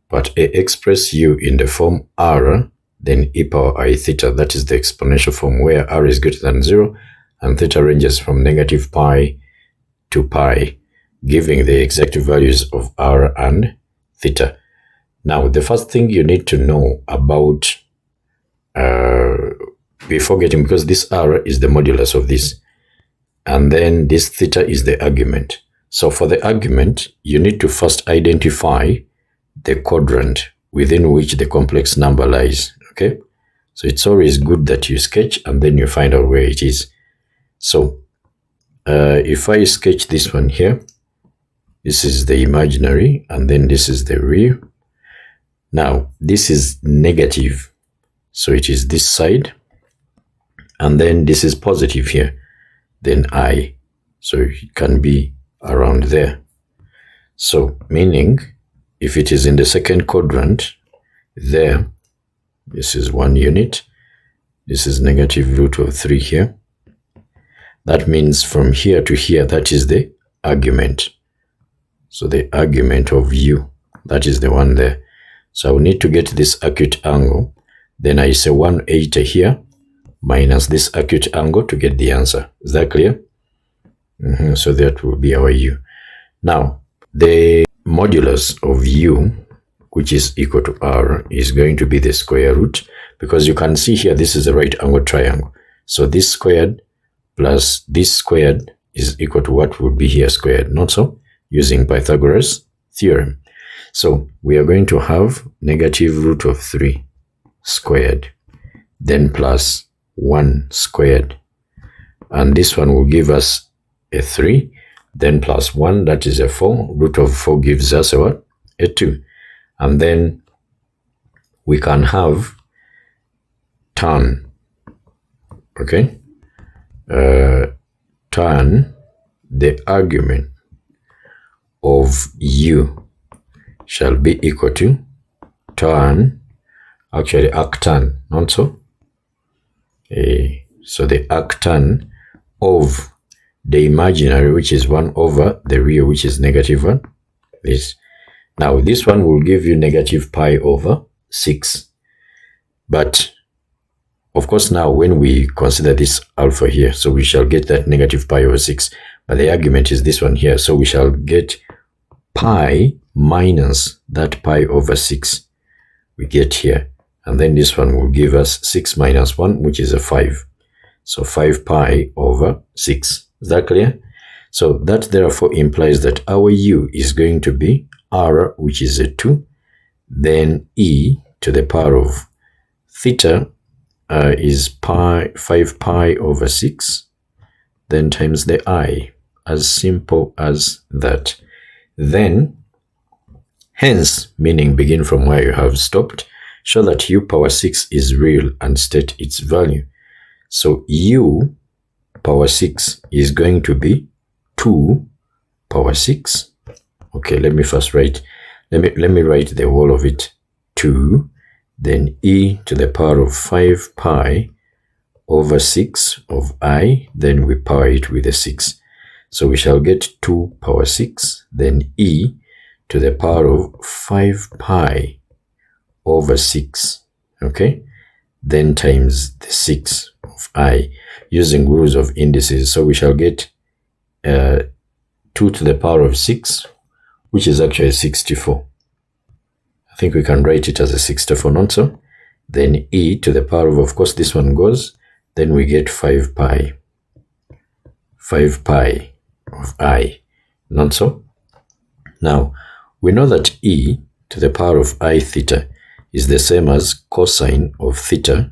but I express u in the form r, then e power I theta. That is the exponential form where r is greater than 0 and theta ranges from negative pi to pi, giving the exact values of r and theta. Now, the first thing you need to know about, before getting, because this r is the modulus of this, and then this theta is the argument. So for the argument, you need to first identify the quadrant within which the complex number lies. Okay, so it's always good that you sketch and then you find out where it is. So if I sketch this one here, this is the imaginary and then this is the real. Now this is negative, so it is this side, and then this is positive here, then I, so it can be around there. So meaning if it is in the second quadrant there, this is 1 unit, this is negative root of 3 here. That means from here to here, that is the argument. So the argument of u, that is the one there. So I will need to get this acute angle. Then I say 180 here minus this acute angle to get the answer. Is that clear? So that will be our u. Now, the modulus of u, which is equal to r, is going to be the square root, because you can see here this is a right angle triangle. So this squared plus this squared is equal to what would be here squared, not so? Using Pythagoras theorem. So we are going to have negative root of 3 squared, then plus 1 squared. And this one will give us a 3, then plus 1, that is a 4. Root of 4 gives us a what? A 2. And then we can have tan, okay? Tan, the argument of u shall be equal to tan actually arctan, not so? So the arctan of the imaginary, which is 1 over the real, which is -1, this. Now this one will give you negative pi over 6. But of course now when we consider this alpha here, so we shall get that negative pi over 6. But the argument is this one here. So we shall get pi minus that pi over 6 we get here. And then this one will give us 6 minus 1, which is a 5. So 5 pi over 6. Is that clear? So that therefore implies that our u is going to be r, which is a 2, then e to the power of theta is 5 pi over 6, then times the I. As simple as that. Then, hence, meaning begin from where you have stopped, show that u power 6 is real and state its value. So u power 6 is going to be 2 power 6. Okay, let me first write, let me write the whole of it. 2, then e to the power of 5 pi over 6 of I, then we power it with a 6. So we shall get 2 power 6, then e to the power of 5 pi over 6, okay? Then times the 6 of I, using rules of indices. So we shall get 2 to the power of 6, which is actually 64. I think we can write it as a 64, not so? Then e to the power of course, this one goes, then we get 5 pi. 5 pi of I, not so? Now, we know that e to the power of I theta is the same as cosine of theta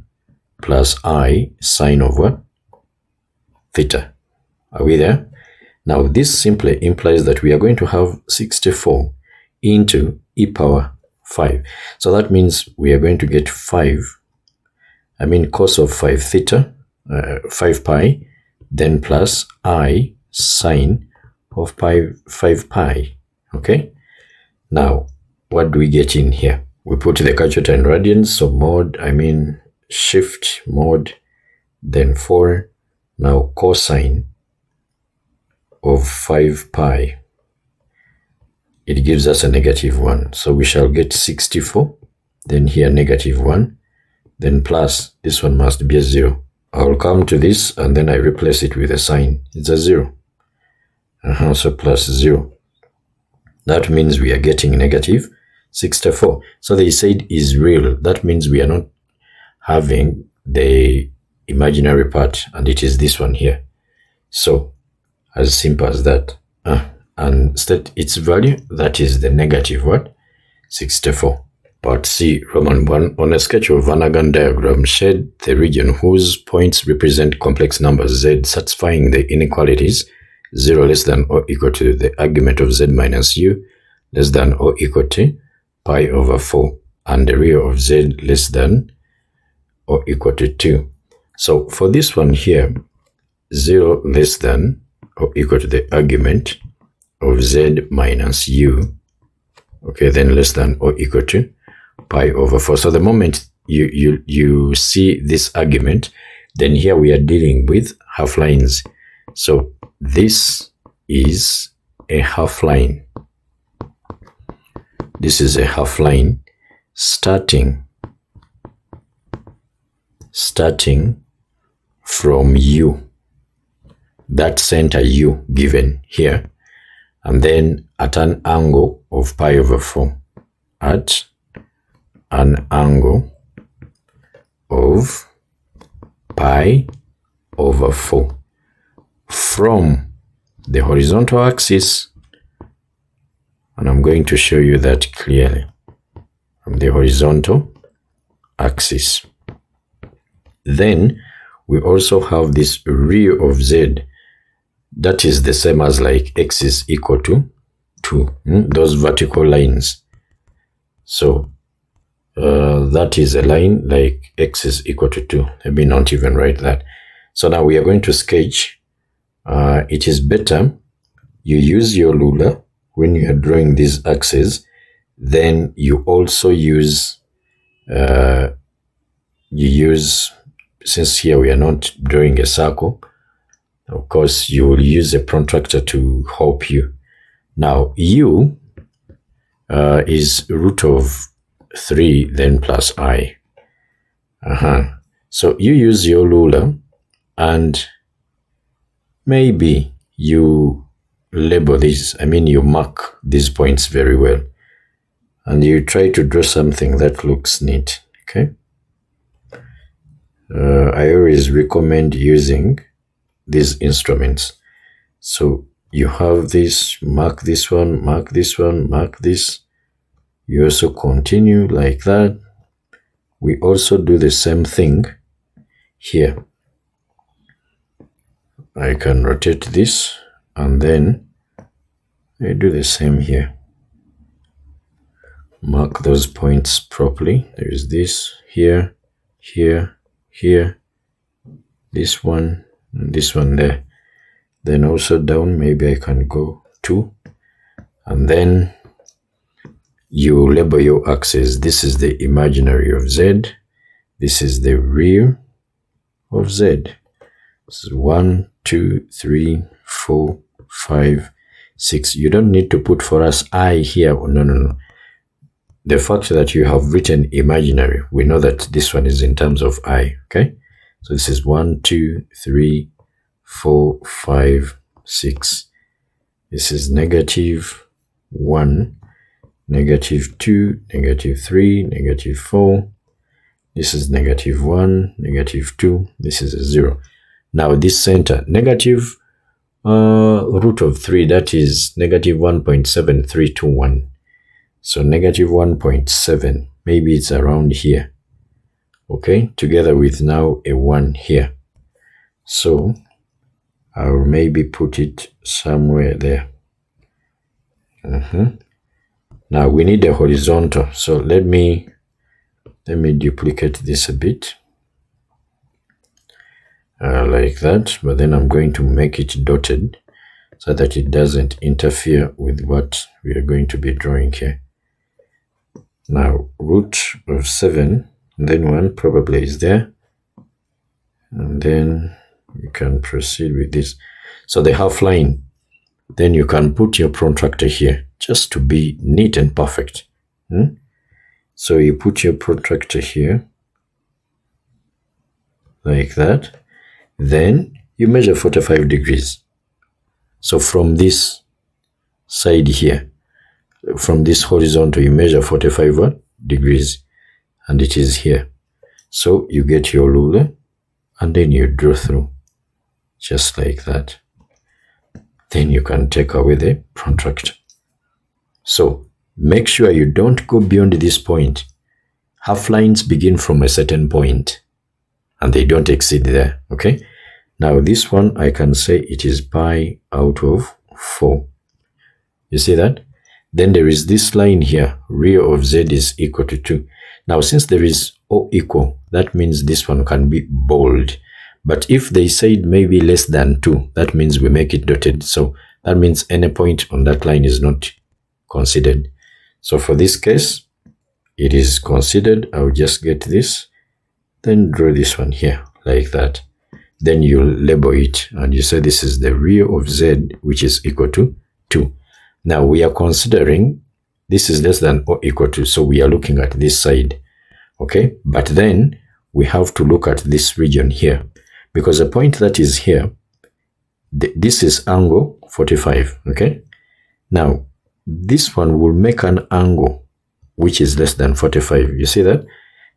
plus I sine of what? Theta. Are we there? Now, this simply implies that we are going to have 64 into e power 5. So that means we are going to get 5, cos of 5 theta, 5 pi, then plus I sine of 5 pi, okay? Now, what do we get in here? We put the calculator in radians, so mod, shift, mod, then 4, now cosine of 5 pi. It gives us a -1, so we shall get 64, then here -1, then plus, this one must be a 0. I'll come to this and then I replace it with a sign. It's a 0. So plus 0. That means we are getting -64. So they said is real. That means we are not having the imaginary part, and it is this one here. So, as simple as that. And state its value, that is the -64. Part C, Roman 1, on a sketch of Van Hagen diagram, shade the region whose points represent complex numbers z satisfying the inequalities 0 less than or equal to the argument of z minus u less than or equal to pi over 4 and the real of z less than or equal to 2. So for this one here, 0 less than or equal to the argument of z minus u, okay, then less than or equal to pi over 4. So the moment you see this argument, then here we are dealing with half lines. So this is a half line. This is a half line starting from u, that center u given here, and then at an angle of pi over 4, at an angle of pi over 4 from the horizontal axis, and I'm going to show you that clearly, from the horizontal axis. Then we also have this real of z, that is the same as like x is equal to 2, those vertical lines. So that is a line like x is equal to 2. Let me not even write that. So now we are going to sketch. It is better you use your ruler when you are drawing these axes, then you also use you use, since here we are not drawing a circle, of course you will use a protractor to help you. Now u is root of 3 then plus I. So you use your ruler and maybe you label these, you mark these points very well, and you try to draw something that looks neat, okay? I always recommend using these instruments. So you have this, mark this one, mark this one, mark this. You also continue like that. We also do the same thing here. I can rotate this and then I do the same here. Mark those points properly. There is this here, here, here, this one, and this one there. Then also down, maybe I can go 2. And then you label your axes. This is the imaginary of Z. This is the real of Z. This is 1, 2, 3, 4, 5, 6. You don't need to put for us I here. No. The fact that you have written imaginary, we know that this one is in terms of I, okay? So this is 1, 2, 3, 4, 5, 6. This is -1, -2, -3, -4. This is -1, -2. This is a 0. Now this center, negative root of 3, that is -1.7321. So -1.7, maybe it's around here, okay, together with now a 1 here. So I'll maybe put it somewhere there. Now we need a horizontal, so let me duplicate this a bit, like that, but then I'm going to make it dotted so that it doesn't interfere with what we are going to be drawing here. Now root of 7, and then 1 probably is there, and then you can proceed with this. So the half line, then you can put your protractor here just to be neat and perfect. So you put your protractor here like that, then you measure 45 degrees. So from this side here, from this horizontal, you measure 45 degrees, and it is here. So you get your ruler and then you draw through just like that. Then you can take away the protractor. So make sure you don't go beyond this point. Half lines begin from a certain point and they don't exceed there, okay? Now this one, I can say it is pi out of 4. You see that? Then there is this line here, real of Z is equal to 2. Now since there is O equal, that means this one can be bold. But if they said maybe less than 2, that means we make it dotted. So that means any point on that line is not considered. So for this case, it is considered. I'll just get this, then draw this one here like that. Then you label it and you say this is the real of Z, which is equal to 2. Now we are considering this is less than or equal to, so we are looking at this side, okay? But then we have to look at this region here, because the point that is here, this is angle 45, okay? Now this one will make an angle which is less than 45, you see that?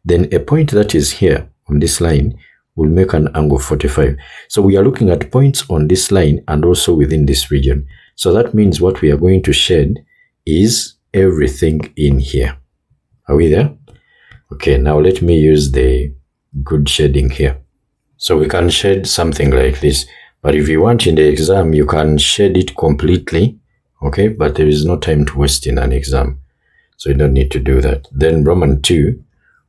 Then a point that is here on this line will make an angle 45. So we are looking at points on this line and also within this region. So that means what we are going to shade is everything in here. Are we there? Okay, now let me use the good shading here. So we can shade something like this, but if you want in the exam, you can shade it completely, okay? But there is no time to waste in an exam, so you don't need to do that. Then Roman 2,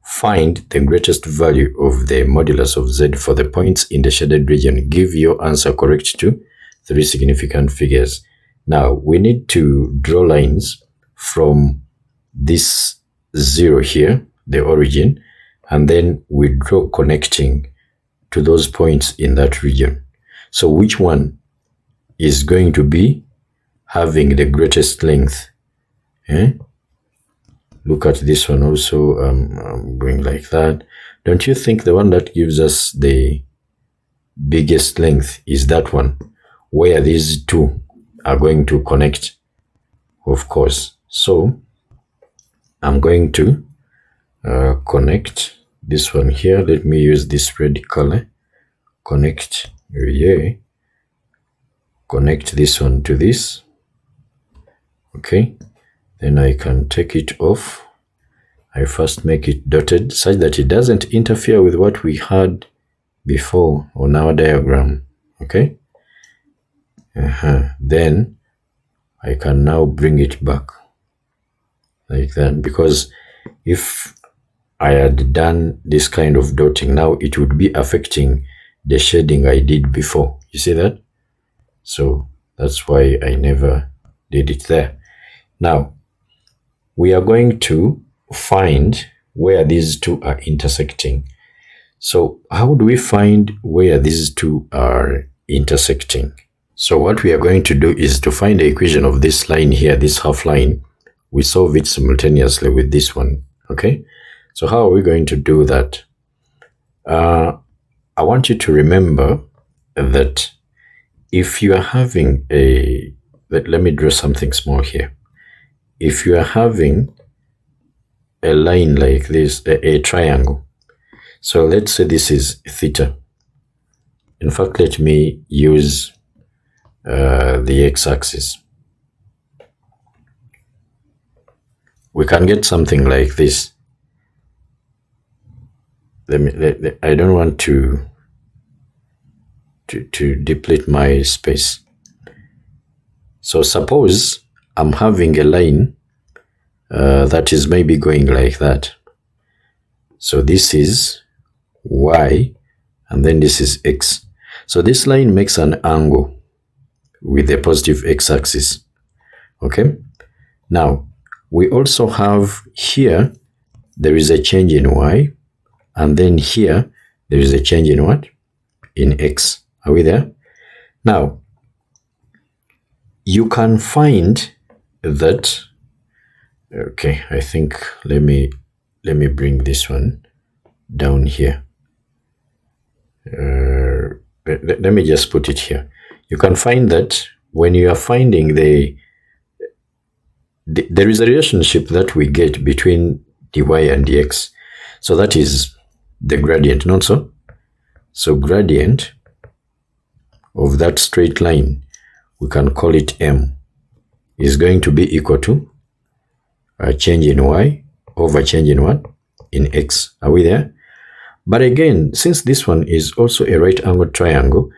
find the greatest value of the modulus of Z for the points in the shaded region. Give your answer correct to 3 significant figures. Now we need to draw lines from this 0 here the origin, and then we draw connecting to those points in that region. So which one is going to be having the greatest length? Look at this one also. I'm going like that. Don't you think the one that gives us the biggest length is that one, where these two are going to connect? Of course. So I'm going to connect this one here. Let me use this red color. Connect, yeah. Connect this one to this. Okay. Then I can take it off. I first make it dotted such that it doesn't interfere with what we had before on our diagram. Okay. Then I can now bring it back like that, because if I had done this kind of dotting, now it would be affecting the shading I did before. You see that? So that's why I never did it there. Now we are going to find where these two are intersecting. So how do we find where these two are intersecting? So what we are going to do is to find the equation of this line here, this half line. We solve it simultaneously with this one. Okay. So how are we going to do that? I want you to remember that if you are having a, let me draw something small here. If you are having a line like this, a triangle. So let's say this is theta. In fact, let me use the x-axis. We can get something like this. I don't want to deplete my space. So suppose I'm having a line that is maybe going like that. So this is y, and then this is x. So this line makes an angle with the positive x-axis. Okay. Now we also have here, there is a change in y, and then here there is a change in what? In x. Are we there? Now you can find that. Okay, I think let me bring this one down here. Let me just put it here. You can find that when you are finding there is a relationship that we get between dy and dx. So that is the gradient, not so? So gradient of that straight line, we can call it m, is going to be equal to a change in y over change in what? In x. Are we there? But again, since this one is also a right angled triangle,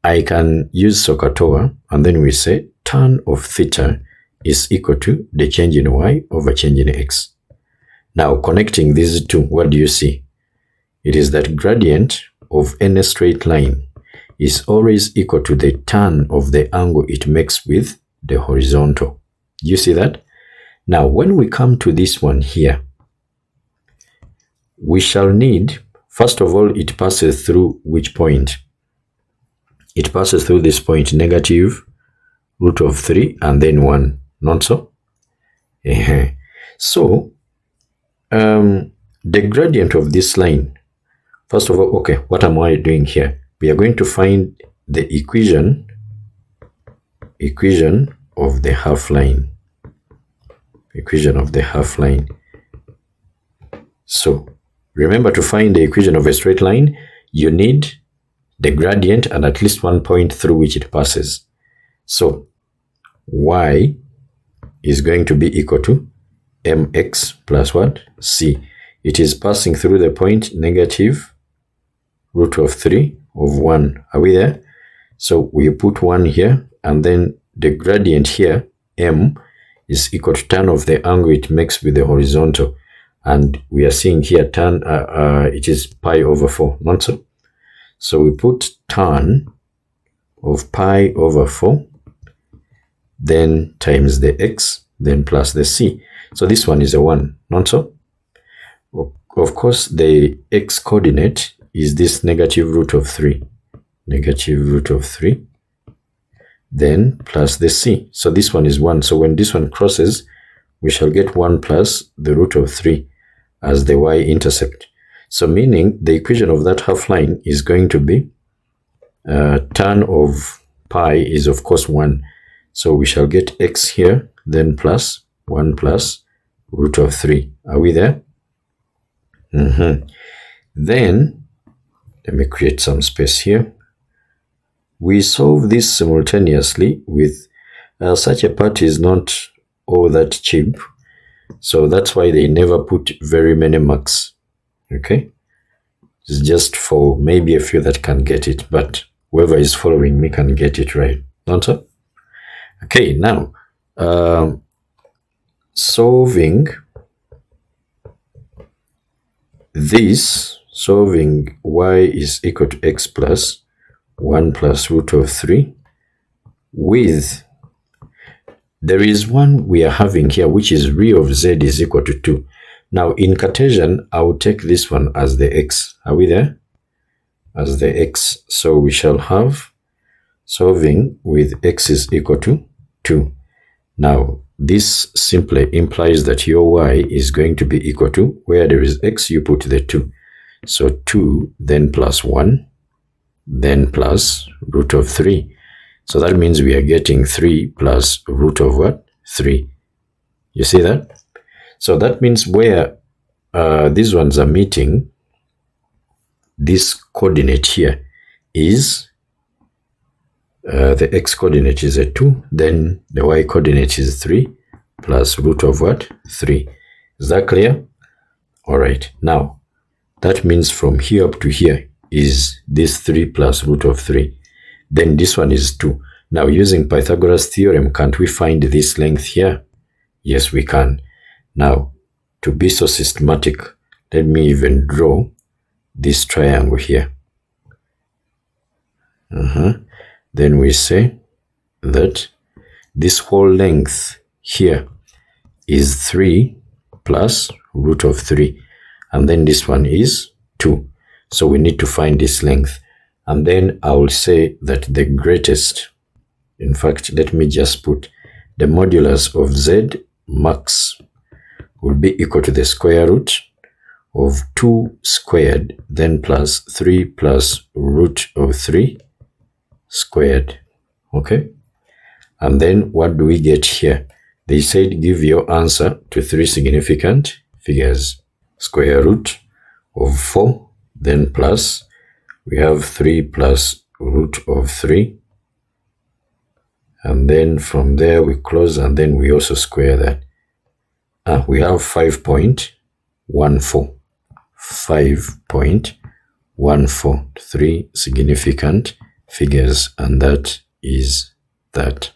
I can use SOHCAHTOA, and then we say tan of theta is equal to the change in y over change in x. Now connecting these two, what do you see? It is that gradient of any straight line is always equal to the tan of the angle it makes with the horizontal. Do you see that? Now when we come to this one here, we shall need, first of all, it passes through which point? It passes through this point, negative root of 3 and then 1, not so? So the gradient of this line, first of all, okay, what am I doing here? We are going to find the equation of the half line. Equation of the half line. So remember, to find the equation of a straight line, you need the gradient and at least one point through which it passes. So y is going to be equal to mx plus what? C. It is passing through the point negative root of 3 of 1. Are we there? So we put 1 here, and then the gradient here, m, is equal to tan of the angle it makes with the horizontal. And we are seeing here tan, it is pi over 4, not so? So we put tan of pi over 4, then times the x, then plus the c. So this one is a 1, not so? of course, the x coordinate is this negative root of 3. Negative root of 3. Then plus the c. So this one is 1. So when this one crosses, we shall get 1 plus the root of 3 as the y-intercept. So meaning the equation of that half line is going to be tan of pi is of course 1. So we shall get x here, then plus 1 plus root of 3. Are we there? Then, let me create some space here. We solve this simultaneously with such a part is not all that cheap. So that's why they never put very many marks. Okay? It's just for maybe a few that can get it, but whoever is following me can get it right. Not so? Okay, now solving this, solving y is equal to x plus 1 plus root of 3 with, there is one we are having here, which is re of z is equal to 2. Now, in Cartesian, I will take this one as the x. Are we there? As the x. So we shall have solving with x is equal to 2. Now, this simply implies that your y is going to be equal to, where there is x, you put the 2. So 2, then plus 1, then plus root of 3. So that means we are getting 3 plus root of what? 3. You see that? So that means where these ones are meeting, this coordinate here is, the x coordinate is a 2, then the y coordinate is 3 plus root of what? 3. Is that clear? All right. Now, that means from here up to here is this 3 plus root of 3. Then this one is 2. Now, using Pythagoras theorem, can't we find this length here? Yes, we can. Now, to be so systematic, let me even draw this triangle here. Then we say that this whole length here is 3 plus root of 3. And then this one is 2. So we need to find this length. And then I will say that the greatest, in fact, let me just put the modulus of z max will be equal to the square root of 2 squared, then plus 3 plus root of 3 squared. Okay? And then what do we get here? They said give your answer to 3 significant figures. Square root of 4, then plus, we have 3 plus root of 3. And then from there we close, and then we also square that. We have 5.14. 5.14, 3 significant figures, and that is that.